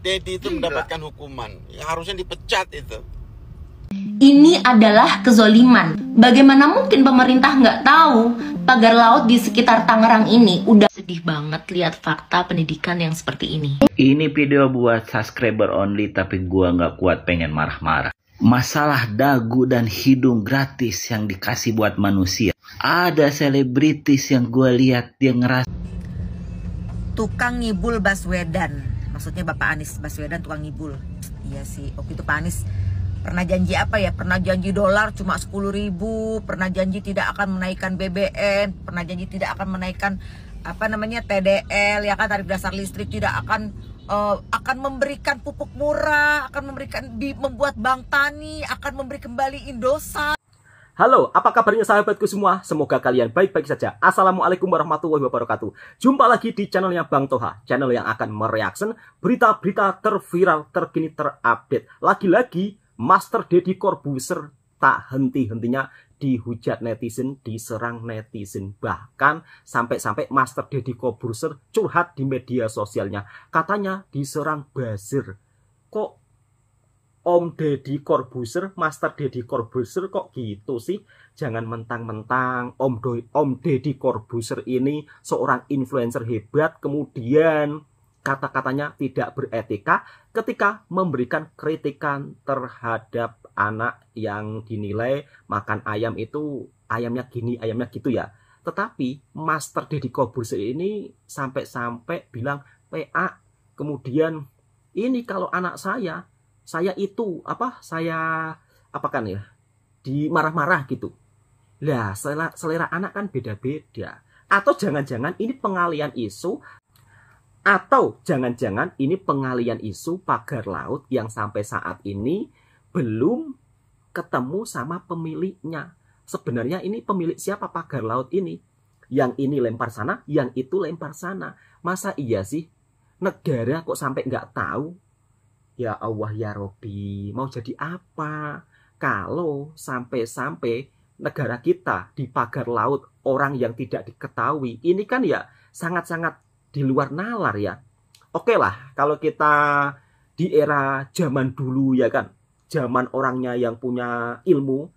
Dedi itu mendapatkan hukuman. Ya, harusnya dipecat itu. Ini adalah kezoliman. Bagaimana mungkin pemerintah nggak tahu pagar laut di sekitar Tangerang ini udah sedih banget lihat fakta pendidikan yang seperti ini. Ini video buat subscriber only, tapi gua nggak kuat pengen marah-marah. Masalah dagu dan hidung gratis yang dikasih buat manusia. Ada selebritis yang gua lihat dia ngerasa tukang ngibul Baswedan. Maksudnya Bapak Anies Baswedan tukang ngibul. Iya sih, waktu itu Pak Anies pernah janji apa ya? Pernah janji dolar cuma 10.000, pernah janji tidak akan menaikkan BBM, pernah janji tidak akan menaikkan TDL, ya kan, tarif dasar listrik, tidak akan memberikan pupuk murah, akan membuat bank tani, akan memberi kembali Indosat. Halo, apa kabarnya sahabatku semua? Semoga kalian baik-baik saja. Assalamualaikum warahmatullahi wabarakatuh. Jumpa lagi di channelnya Bang Toha, channel yang akan mereaction berita-berita terviral, terkini, terupdate. Lagi-lagi Master Deddy Corbuzier tak henti-hentinya dihujat netizen, diserang netizen. Bahkan sampai-sampai Master Deddy Corbuzier curhat di media sosialnya. Katanya diserang buzzer. Kok Om Deddy Corbuzier, Master Deddy Corbuzier kok gitu sih? Jangan mentang-mentang Om Deddy Corbuzier ini seorang influencer hebat, kemudian kata-katanya tidak beretika ketika memberikan kritikan terhadap anak yang dinilai makan ayam itu ayamnya gini, ayamnya gitu ya. Tetapi Master Deddy Corbuzier ini sampai-sampai bilang PA, kemudian ini kalau anak saya itu apakan ya, dimarah-marah gitu. Lah selera anak kan beda-beda. Atau jangan-jangan ini pengalian isu, atau jangan-jangan ini pengalian isu pagar laut yang sampai saat ini belum ketemu sama pemiliknya. Sebenarnya ini pemilik siapa pagar laut ini? Yang ini lempar sana, yang itu lempar sana. Masa iya sih negara kok sampai nggak tahu? Ya Allah ya Robi, mau jadi apa kalau sampai-sampai negara kita di pagar laut orang yang tidak diketahui? Ini kan ya sangat-sangat di luar nalar ya. Oke lah, kalau kita di era zaman dulu ya kan, zaman orangnya yang punya ilmu,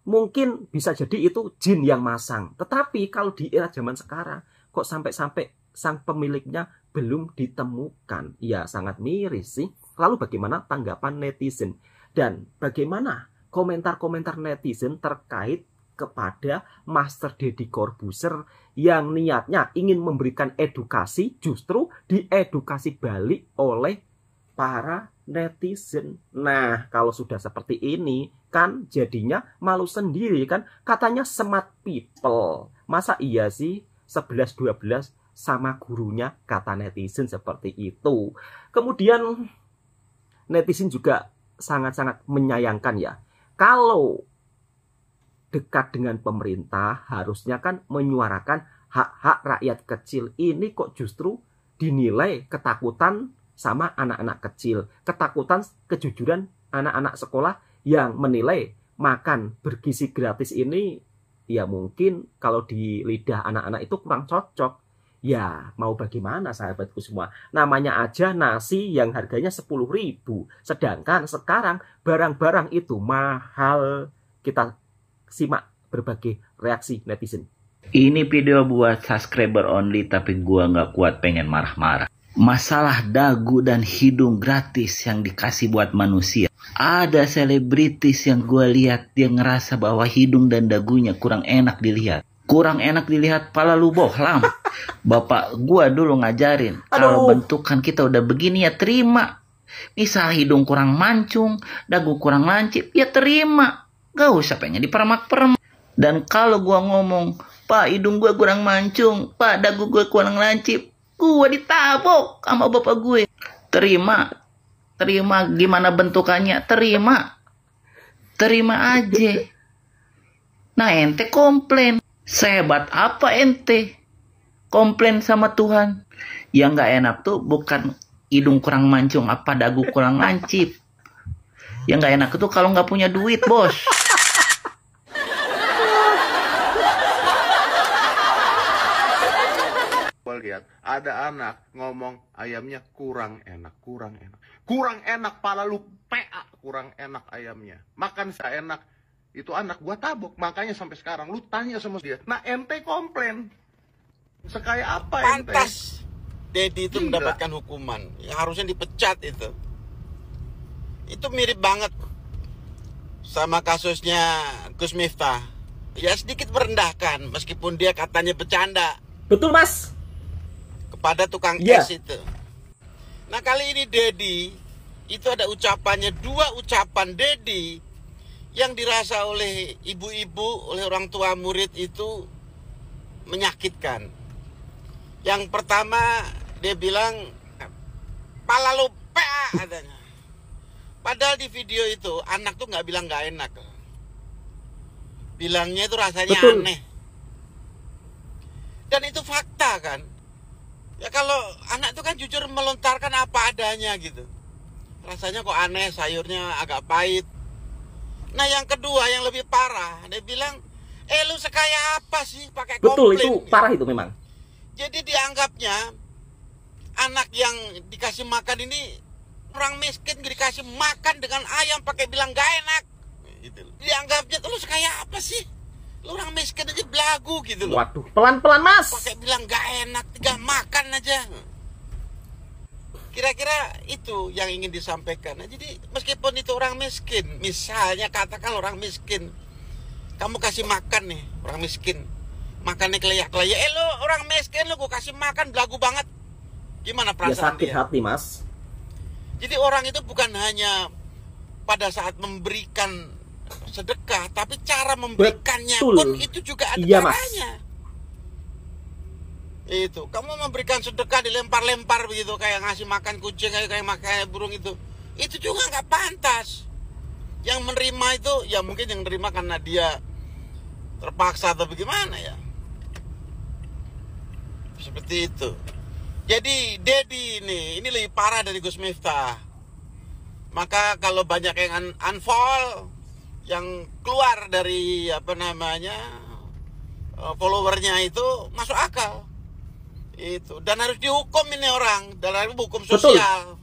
mungkin bisa jadi itu jin yang masang. Tetapi kalau di era zaman sekarang, kok sampai-sampai sang pemiliknya belum ditemukan? Ya sangat miris sih. Lalu bagaimana tanggapan netizen? Dan bagaimana komentar-komentar netizen terkait kepada Master Deddy Corbuzier yang niatnya ingin memberikan edukasi, justru diedukasi balik oleh para netizen. Nah, kalau sudah seperti ini kan jadinya malu sendiri kan. Katanya smart people. Masa iya sih 11-12 sama gurunya, kata netizen seperti itu. Kemudian netizen juga sangat-sangat menyayangkan ya. Kalau dekat dengan pemerintah harusnya kan menyuarakan hak-hak rakyat kecil. Ini kok justru dinilai ketakutan sama anak-anak kecil. Ketakutan kejujuran anak-anak sekolah yang menilai makan bergizi gratis ini ya mungkin kalau di lidah anak-anak itu kurang cocok. Ya, mau bagaimana sahabatku semua? Namanya aja nasi yang harganya 10.000. Sedangkan sekarang barang-barang itu mahal. Kita simak berbagai reaksi netizen. ini video buat subscriber only, tapi gua nggak kuat pengen marah-marah. Masalah dagu dan hidung gratis yang dikasih buat manusia. Ada selebritis yang gua lihat dia ngerasa bahwa hidung dan dagunya kurang enak dilihat. Kurang enak dilihat, pala lu bohlam. Bapak gua dulu ngajarin, kalau bentukan kita udah begini ya terima. Misal hidung kurang mancung, dagu kurang lancip, ya terima. Gak usah pengen dipermak-permak. Dan kalau gua ngomong, Pak hidung gua kurang mancung, Pak dagu gua kurang lancip, gua ditabok sama bapak gue. Terima gimana bentukannya, terima aja. Nah ente komplain. Sehebat apa ente komplain sama Tuhan? Yang gak enak tuh bukan hidung kurang mancung apa dagu kurang lancip. Yang gak enak tuh kalau gak punya duit, bos. Gue lihat ada anak ngomong ayamnya kurang enak, kurang enak, pala lu PA, kurang enak ayamnya, makan seenak. Itu anak gua tabok, makanya sampai sekarang lu tanya sama dia, nah ente komplain sekaya apa ente? Pantas Dedi itu Gila. mendapatkan hukuman, yang harusnya dipecat itu. Itu mirip banget sama kasusnya Gus Miftah. Ya sedikit merendahkan, meskipun dia katanya bercanda Betul, Mas. kepada tukang Iya. es itu. Nah kali ini Dedi itu ada ucapannya, dua ucapan Dedi yang dirasa oleh ibu-ibu, oleh orang tua murid itu menyakitkan. Yang pertama dia bilang pala lu PA katanya. Padahal di video itu anak tuh nggak bilang nggak enak, bilangnya itu rasanya Betul. aneh. Dan itu fakta kan. Ya kalau anak itu kan jujur melontarkan apa adanya gitu. Rasanya kok aneh, sayurnya agak pahit. Nah yang kedua yang lebih parah, dia bilang, lu sekaya apa sih pakai Betul, komplain? itu parah itu memang. Jadi dianggapnya anak yang dikasih makan ini orang miskin dikasih makan dengan ayam pakai bilang gak enak. Gitu. Dianggapnya tuh lu sekaya apa sih? Lu orang miskin aja belagu gitu loh. Waduh, pelan-pelan, Mas. Pakai bilang gak enak, tinggal makan aja. Kira-kira itu yang ingin disampaikan. Nah, jadi meskipun itu orang miskin, misalnya katakan orang miskin, kamu kasih makan nih orang miskin, makannya keleyak-keleyak. Lu orang miskin, lu gue kasih makan belagu banget. Gimana Ya perasaan sakit dia? hati, Mas. Jadi orang itu bukan hanya pada saat memberikan sedekah, tapi cara memberikannya Betul. pun itu juga ada Iya, Mas. caranya. Itu, kamu memberikan sedekah dilempar-lempar begitu, kayak ngasih makan kucing, kayak makan burung itu juga nggak pantas. Yang menerima itu, ya mungkin yang menerima karena dia terpaksa atau bagaimana ya. Seperti itu. Jadi Dedi ini lebih parah dari Gus Miftah. Maka kalau banyak yang unfollow, yang keluar dari followernya itu masuk akal. Itu, dan harus dihukum ini orang, dan harus hukum sosial.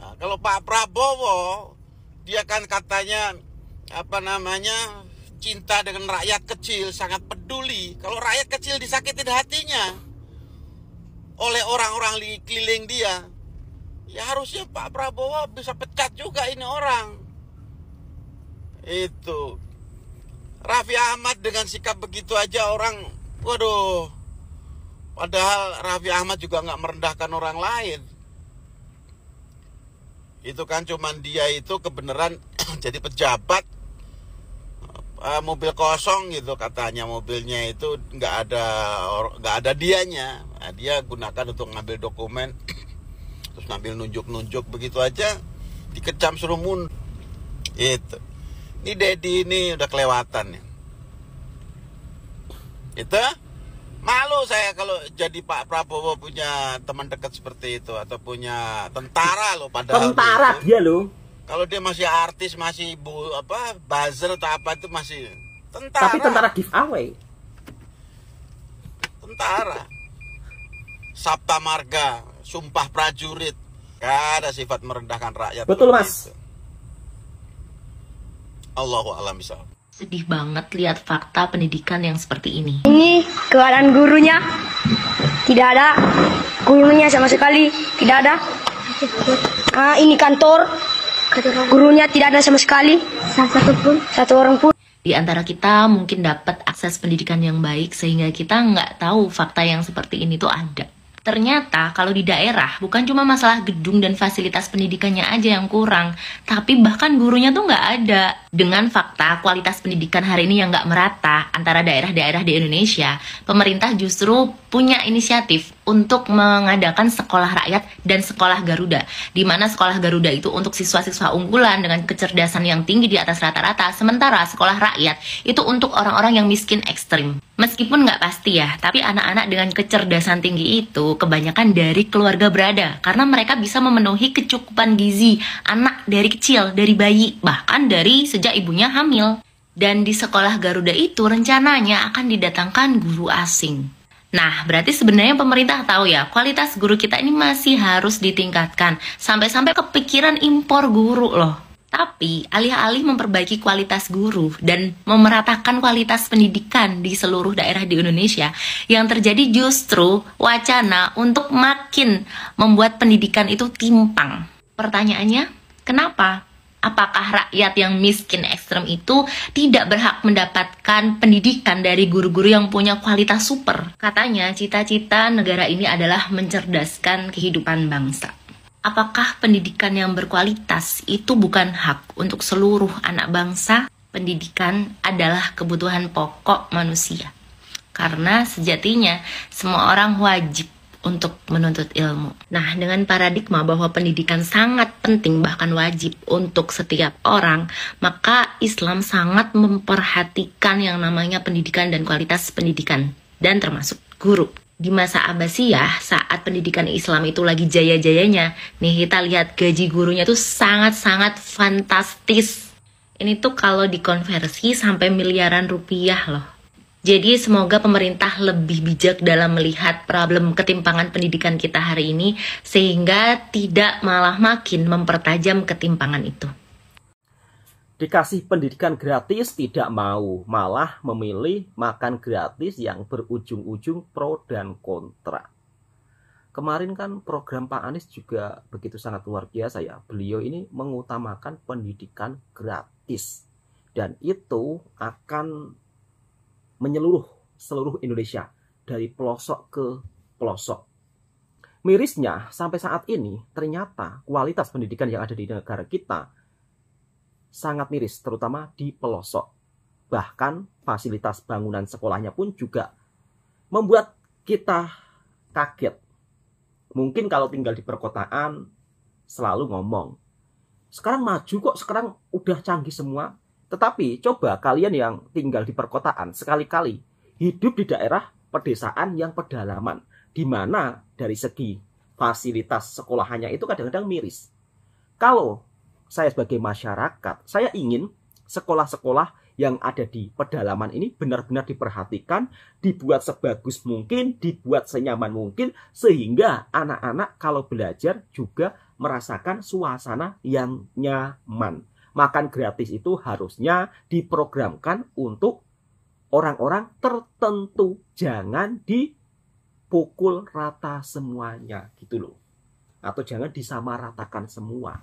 Nah, kalau Pak Prabowo, dia kan katanya cinta dengan rakyat kecil, sangat peduli. Kalau rakyat kecil disakitin hatinya oleh orang-orang di keliling dia, ya harusnya Pak Prabowo bisa pecat juga ini orang. Itu Raffi Ahmad dengan sikap begitu aja orang, waduh. Padahal Raffi Ahmad juga nggak merendahkan orang lain. Itu kan cuman dia itu kebenaran jadi pejabat, mobil kosong gitu katanya, mobilnya itu nggak ada dianya. Nah, dia gunakan untuk ngambil dokumen, terus ngambil nunjuk begitu aja, dikecam suruh mundur. Itu. Ini Dedi ini udah kelewatan ya. Itu malu saya kalau jadi Pak Prabowo punya teman dekat seperti itu, atau punya tentara loh, padahal Tentara dia loh. kalau dia masih artis, masih buzzer atau apa itu masih tentara. Tapi tentara giveaway. Tentara. Sabta Marga, Sumpah Prajurit. Gak ada sifat merendahkan rakyat. Betul, Mas. Itu. Allahu a'lam bishawab. Sedih banget lihat fakta pendidikan yang seperti ini. Ini keadaan gurunya tidak ada, gurunya sama sekali tidak ada. Ini kantor, gurunya tidak ada sama sekali, satu orang pun. Di antara kita mungkin dapat akses pendidikan yang baik sehingga kita nggak tahu fakta yang seperti ini tuh ada. Ternyata kalau di daerah bukan cuma masalah gedung dan fasilitas pendidikannya aja yang kurang, tapi bahkan gurunya tuh nggak ada. Dengan fakta kualitas pendidikan hari ini yang nggak merata antara daerah-daerah di Indonesia, pemerintah justru punya inisiatif untuk mengadakan sekolah rakyat dan sekolah Garuda, di mana sekolah Garuda itu untuk siswa-siswa unggulan dengan kecerdasan yang tinggi di atas rata-rata, sementara sekolah rakyat itu untuk orang-orang yang miskin ekstrim. Meskipun nggak pasti ya, tapi anak-anak dengan kecerdasan tinggi itu kebanyakan dari keluarga berada, karena mereka bisa memenuhi kecukupan gizi anak dari kecil, dari bayi, bahkan dari sejak ibunya hamil. Dan di sekolah Garuda itu rencananya akan didatangkan guru asing. Nah, berarti sebenarnya pemerintah tahu ya, kualitas guru kita ini masih harus ditingkatkan. Sampai-sampai kepikiran impor guru loh. Tapi, alih-alih memperbaiki kualitas guru dan memeratakan kualitas pendidikan di seluruh daerah di Indonesia, yang terjadi justru wacana untuk makin membuat pendidikan itu timpang. Pertanyaannya, kenapa? Apakah rakyat yang miskin ekstrem itu tidak berhak mendapatkan pendidikan dari guru-guru yang punya kualitas super? Katanya cita-cita negara ini adalah mencerdaskan kehidupan bangsa. Apakah pendidikan yang berkualitas itu bukan hak untuk seluruh anak bangsa? Pendidikan adalah kebutuhan pokok manusia. Karena sejatinya semua orang wajib untuk menuntut ilmu. Nah, dengan paradigma bahwa pendidikan sangat penting bahkan wajib untuk setiap orang, maka Islam sangat memperhatikan yang namanya pendidikan dan kualitas pendidikan, dan termasuk guru. Di masa Abbasiyah, saat pendidikan Islam itu lagi jaya-jayanya, nih kita lihat gaji gurunya tuh sangat-sangat fantastis. Ini tuh kalau dikonversi sampai miliaran rupiah loh. Jadi semoga pemerintah lebih bijak dalam melihat problem ketimpangan pendidikan kita hari ini, sehingga tidak malah makin mempertajam ketimpangan itu. Dikasih pendidikan gratis tidak mau, malah memilih makan gratis yang berujung-ujung pro dan kontra. Kemarin kan program Pak Anies juga begitu sangat luar biasa ya. Beliau ini mengutamakan pendidikan gratis. Dan itu akan menyeluruh seluruh Indonesia dari pelosok ke pelosok. Mirisnya sampai saat ini ternyata kualitas pendidikan yang ada di negara kita sangat miris, terutama di pelosok. Bahkan fasilitas bangunan sekolahnya pun juga membuat kita kaget. Mungkin kalau tinggal di perkotaan selalu ngomong, sekarang maju kok, sekarang udah canggih semua. Tetapi coba kalian yang tinggal di perkotaan sekali-kali hidup di daerah pedesaan yang pedalaman, di mana dari segi fasilitas sekolahannya itu kadang-kadang miris. Kalau saya sebagai masyarakat, saya ingin sekolah-sekolah yang ada di pedalaman ini benar-benar diperhatikan, dibuat sebagus mungkin, dibuat senyaman mungkin, sehingga anak-anak kalau belajar juga merasakan suasana yang nyaman. Makan gratis itu harusnya diprogramkan untuk orang-orang tertentu. Jangan dipukul rata semuanya gitu loh. Atau jangan disamaratakan semua.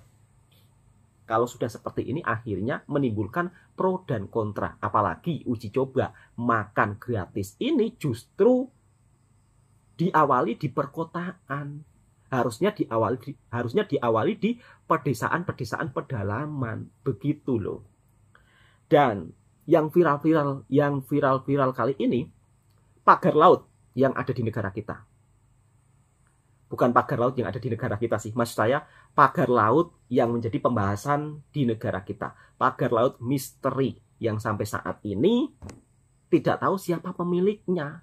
Kalau sudah seperti ini akhirnya menimbulkan pro dan kontra. Apalagi uji coba makan gratis ini justru diawali di perkotaan. Harusnya diawali di pedesaan-pedesaan pedalaman, begitu loh. Dan yang viral kali ini pagar laut yang ada di negara kita. Bukan pagar laut yang ada di negara kita sih, maksud saya pagar laut yang menjadi pembahasan di negara kita. Pagar laut misteri yang sampai saat ini tidak tahu siapa pemiliknya.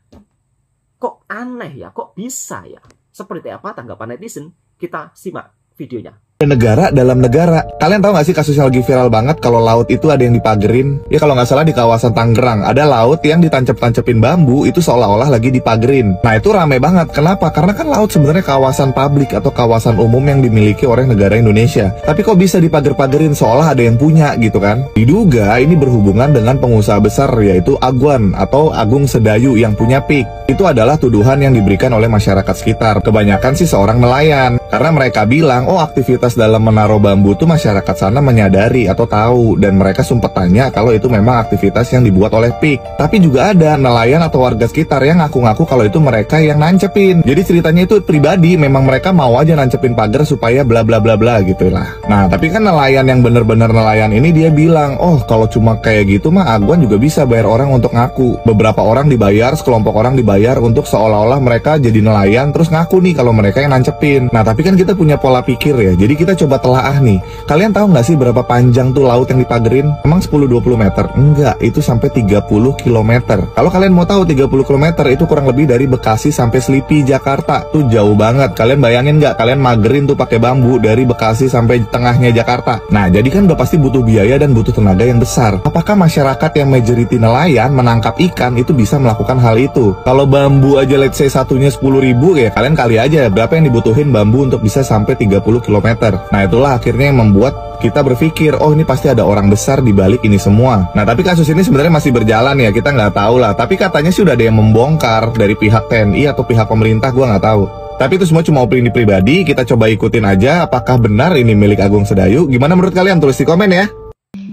Kok aneh ya, kok bisa ya? Seperti apa tanggapan netizen? Kita simak videonya. Negara dalam negara. Kalian tahu nggak sih kasus yang lagi viral banget kalau laut itu ada yang dipagerin? Ya kalau nggak salah di kawasan Tangerang ada laut yang ditancap-tancepin bambu itu seolah-olah lagi dipagerin. Nah itu rame banget. Kenapa? Karena kan laut sebenarnya kawasan publik atau kawasan umum yang dimiliki oleh negara Indonesia. Tapi kok bisa dipager-pagerin seolah ada yang punya gitu kan? Diduga ini berhubungan dengan pengusaha besar yaitu Agwan atau Agung Sedayu yang punya PIK. Itu adalah tuduhan yang diberikan oleh masyarakat sekitar. Kebanyakan sih seorang nelayan. Karena mereka bilang, oh aktivitas dalam menaruh bambu itu masyarakat sana menyadari atau tahu, dan mereka sempat tanya kalau itu memang aktivitas yang dibuat oleh PIK. Tapi juga ada nelayan atau warga sekitar yang ngaku-ngaku kalau itu mereka yang nancepin. Jadi ceritanya itu pribadi, memang mereka mau aja nancepin pagar supaya bla bla bla bla gitu lah. Nah tapi kan nelayan yang bener-bener nelayan ini dia bilang, oh kalau cuma kayak gitu mah Agwan juga bisa bayar orang untuk ngaku. Beberapa orang dibayar, sekelompok orang dibayar untuk seolah-olah mereka jadi nelayan terus ngaku nih kalau mereka yang nancepin. Nah tapi Tapi kan kita punya pola pikir ya, jadi kita coba telaah nih. Kalian tahu nggak sih berapa panjang tuh laut yang dipagerin? Emang 10-20 meter? Enggak, itu sampai 30 km. Kalau kalian mau tahu 30 km itu kurang lebih dari Bekasi sampai Slipi, Jakarta. Tuh jauh banget. Kalian bayangin nggak, kalian magerin tuh pakai bambu dari Bekasi sampai tengahnya Jakarta. Nah, jadi kan udah pasti butuh biaya dan butuh tenaga yang besar. Apakah masyarakat yang majority nelayan menangkap ikan itu bisa melakukan hal itu? Kalau bambu aja let's say satunya 10.000, ya kalian kali aja berapa yang dibutuhin bambu untuk bisa sampai 30 km. Nah, itulah akhirnya yang membuat kita berpikir, oh ini pasti ada orang besar di balik ini semua. Nah, tapi kasus ini sebenarnya masih berjalan ya, kita nggak tahu lah. Tapi katanya sih udah ada yang membongkar dari pihak TNI atau pihak pemerintah, gua nggak tahu. Tapi itu semua cuma opini pribadi, kita coba ikutin aja apakah benar ini milik Agung Sedayu. Gimana menurut kalian? Tulis di komen ya.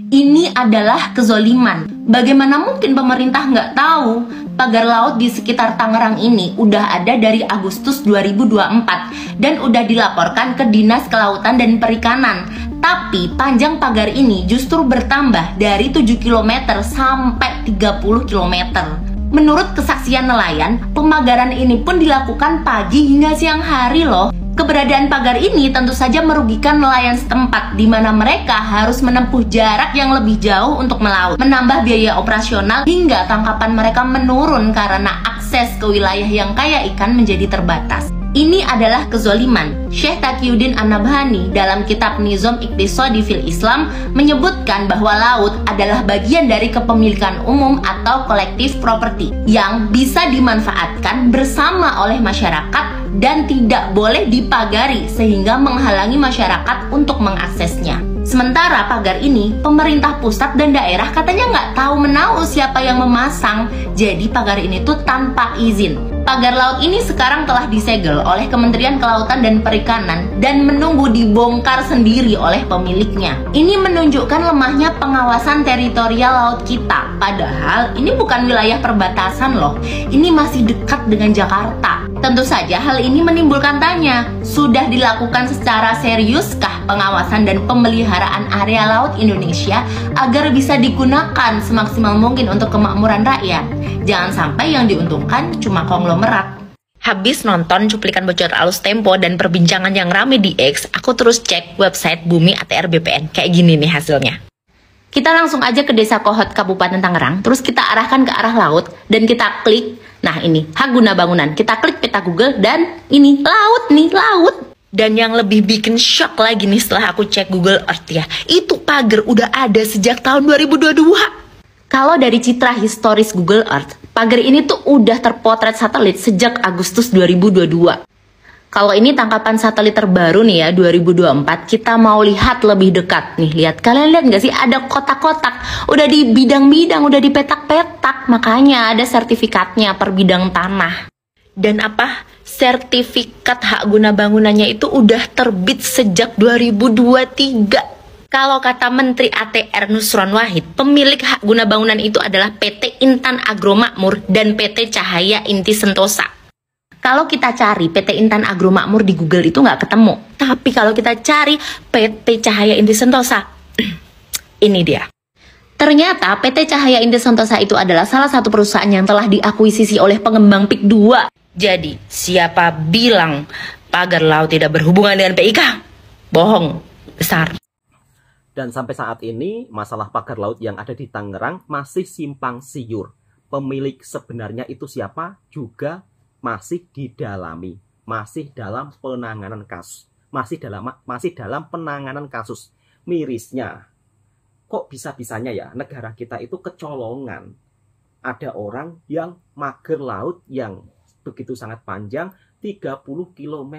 Ini adalah kezoliman. Bagaimana mungkin pemerintah nggak tahu pagar laut di sekitar Tangerang ini udah ada dari Agustus 2024 dan udah dilaporkan ke Dinas Kelautan dan Perikanan. Tapi panjang pagar ini justru bertambah dari 7 km sampai 30 km. Menurut kesaksian nelayan, pemagaran ini pun dilakukan pagi hingga siang hari loh. Keberadaan pagar ini tentu saja merugikan nelayan setempat, di mana mereka harus menempuh jarak yang lebih jauh untuk melaut, menambah biaya operasional hingga tangkapan mereka menurun karena akses ke wilayah yang kaya ikan menjadi terbatas. Ini adalah kezoliman. Syekh Taqiyuddin An-Nabhani dalam kitab Nizam Iqtisadi fil Islam menyebutkan bahwa laut adalah bagian dari kepemilikan umum atau kolektif properti yang bisa dimanfaatkan bersama oleh masyarakat dan tidak boleh dipagari sehingga menghalangi masyarakat untuk mengaksesnya. Sementara pagar ini, pemerintah pusat dan daerah katanya nggak tahu menahu siapa yang memasang, jadi pagar ini tuh tanpa izin. Pagar laut ini sekarang telah disegel oleh Kementerian Kelautan dan Perikanan dan menunggu dibongkar sendiri oleh pemiliknya. Ini menunjukkan lemahnya pengawasan teritorial laut kita. Padahal ini bukan wilayah perbatasan loh. Ini masih dekat dengan Jakarta. Tentu saja hal ini menimbulkan tanya, sudah dilakukan secara seriuskah pengawasan dan pemeliharaan area laut Indonesia agar bisa digunakan semaksimal mungkin untuk kemakmuran rakyat? Jangan sampai yang diuntungkan cuma konglomerat. Habis nonton cuplikan bocor alus Tempo dan perbincangan yang rame di X, aku terus cek website Bumi ATR BPN. Kayak gini nih hasilnya. Kita langsung aja ke Desa Kohot, Kabupaten Tangerang, terus kita arahkan ke arah laut, dan kita klik, nah ini, hak guna bangunan. Kita klik peta Google, dan ini, laut nih, laut. Dan yang lebih bikin shock lagi nih setelah aku cek Google Earth ya, itu pagar udah ada sejak tahun 2022. Kalau dari citra historis Google Earth, pagar ini tuh udah terpotret satelit sejak Agustus 2022. Kalau ini tangkapan satelit terbaru nih ya, 2024, kita mau lihat lebih dekat. Nih, lihat. Kalian lihat nggak sih? Ada kotak-kotak. Udah di bidang-bidang, udah di petak-petak. Makanya ada sertifikatnya per bidang tanah. Dan apa? Sertifikat hak guna bangunannya itu udah terbit sejak 2023. Kalau kata Menteri ATR Nusron Wahid, pemilik hak guna bangunan itu adalah PT Intan Agro Makmur dan PT Cahaya Inti Sentosa. Kalau kita cari PT Intan Agro Makmur di Google itu nggak ketemu. Tapi kalau kita cari PT Cahaya Inti Sentosa, ini dia. Ternyata PT Cahaya Inti Sentosa itu adalah salah satu perusahaan yang telah diakuisisi oleh pengembang PIK 2. Jadi, siapa bilang pagar laut tidak berhubungan dengan PIK? Bohong besar. Dan sampai saat ini, masalah pagar laut yang ada di Tangerang masih simpang siur. Pemilik sebenarnya itu siapa juga masih didalami. Masih dalam penanganan kasus. Masih dalam penanganan kasus. Mirisnya, kok bisa-bisanya ya negara kita itu kecolongan. Ada orang yang mager laut yang begitu sangat panjang, 30 km.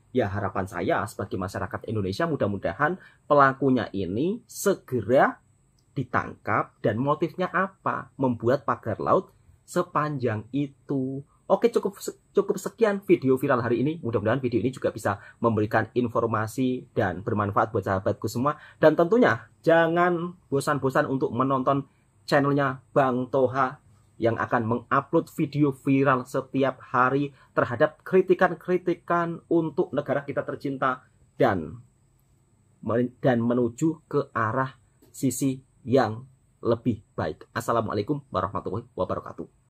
Ya harapan saya sebagai masyarakat Indonesia mudah-mudahan pelakunya ini segera ditangkap dan motifnya apa? Membuat pagar laut sepanjang itu. Oke, cukup sekian video viral hari ini. Mudah-mudahan video ini juga bisa memberikan informasi dan bermanfaat buat sahabatku semua. Dan tentunya jangan bosan-bosan untuk menonton channelnya Bang Toha yang akan mengupload video viral setiap hari terhadap kritikan-kritikan untuk negara kita tercinta dan menuju ke arah sisi yang lebih baik. Assalamualaikum warahmatullahi wabarakatuh.